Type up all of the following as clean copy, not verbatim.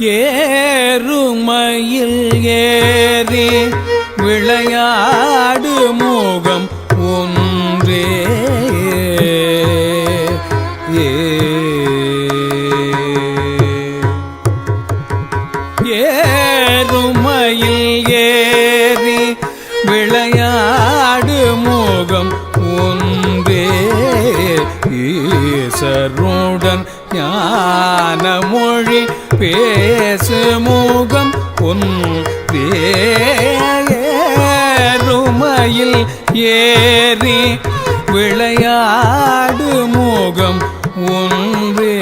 ஏறுமயில் ஏறி விளையாடு முகம் ஒன்றே ஏறுமயில் ஏறி விளையாடு முகம் ஒன்றே ஈசருடன் ஞான மொழி பேசு முகம் ஒன்றே ஏறுமயில் ஏறி விளையாடு முகம் ஒன்றே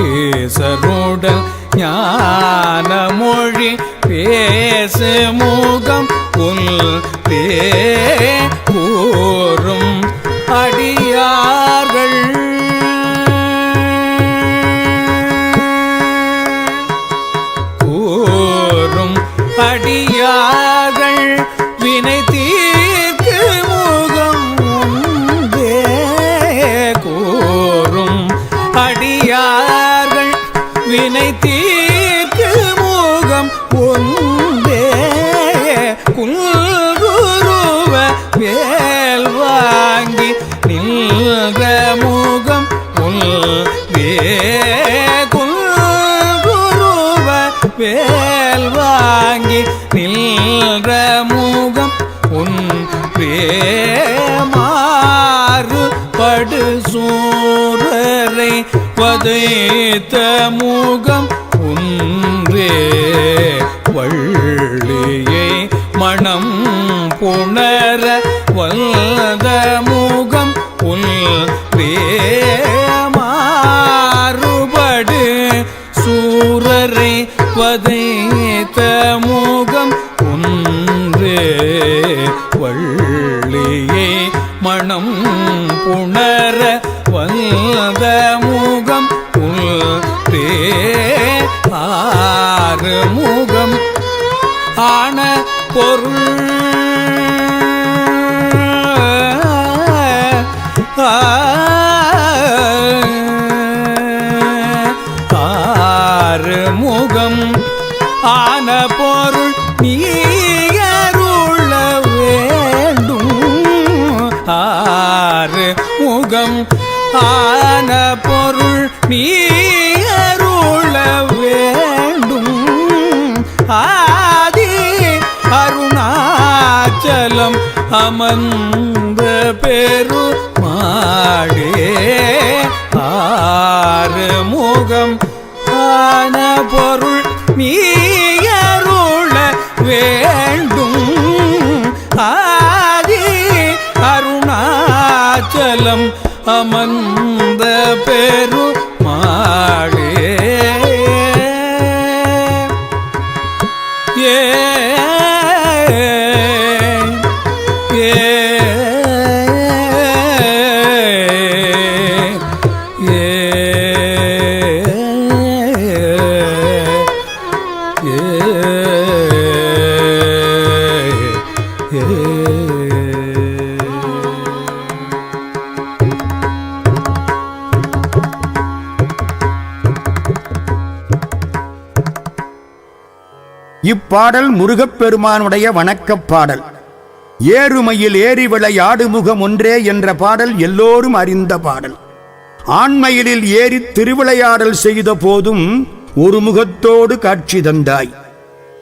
ஈசருடன் ஞான மொழி பேசு முகம் ஒன்றே கூறும் அடியார்கள் கூறும் அடியார்கள் வினை தீர்க்கு முகம் ஒன்றே கூறும் அடியார்கள் வினை தீர்க்கு முகம் ஒன்றே குல்குருவ வேல் வாங்கி நின்ற முகம் ஒன்றே குல்குருவ வேல் வாங்கி நின்ற முகம் ஒன்றே மாறுபடு சூரரை வதைத்த முகம் ஒன்றே வள்ளியை மனம் புணர வல்த முகம் ஒன்றே மாறுபடு சூரரை வதைத்த முகம் ஒன்றே வள்ளியை மனம் புணர வல்த முகம் ஒன்றே ஆறு முகம் ஆன பொருள் ஆறு முகம் ஆன பொருள் நீயருள வேண்டும் ஆறு முகம் ஆன பொருள் நீயருள வேண்டும் ஆதி அருணாச்சலம் அமர்ந்த பெருமாளே ஆறு முகம் ஆன பொருள் நீயருள வேண்டும் ஆதி அருணாச்சலம் அமர்ந்த பெருமாளே ஏ இப்பாடல் முருகப்பெருமானுடைய வணக்கப் பாடல். ஏறுமையில் ஏறி விளையாடு முகம் ஒன்றே என்ற பாடல் எல்லோரும் அறிந்த பாடல். ஆண்மயிலில் ஏறி திருவிளையாடல் செய்த போதும் ஒரு முகத்தோடு காட்சி தந்தாய்.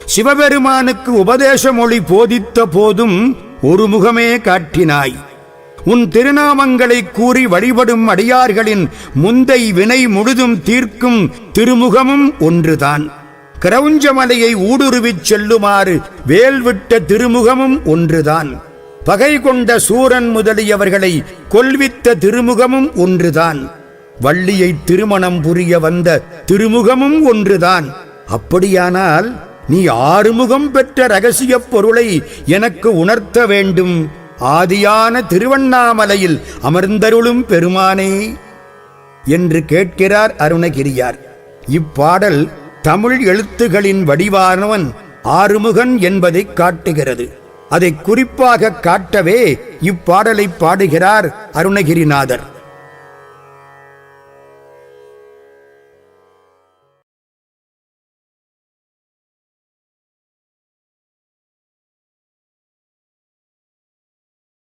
சிவபெருமானுக்கு உபதேச மொழி போதித்த போதும் ஒரு முகமே காட்டினாய். உன் திருநாமங்களை கூறி வழிபடும் அடியார்களின் முந்தை வினை முழுதும் தீர்க்கும் திருமுகமும் ஒன்றுதான். கிரவுஞ்சமலையை ஊடுருவிச் செல்லுமாறு வேல்விட்ட திருமுகமும் ஒன்றுதான். பகை கொண்ட சூரன் முதலியவர்களை கொல்வித்த திருமுகமும் ஒன்றுதான். வள்ளியை திருமணம் புரிய வந்த திருமுகமும் ஒன்றுதான். அப்படியானால் நீ ஆறுமுகம் பெற்ற இரகசிய பொருளை எனக்கு உணர்த்த வேண்டும். ஆதியான திருவண்ணாமலையில் அமர்ந்தருளும் பெருமானே என்று கேட்கிறார் அருணகிரியார். இப்பாடல் தமிழ் எழுத்துகளின் வடிவானவன் ஆறுமுகன் என்பதை காட்டுகிறது. அதை குறிப்பாக காட்டவே இப்பாடலை பாடுகிறார் அருணகிரிநாதர்.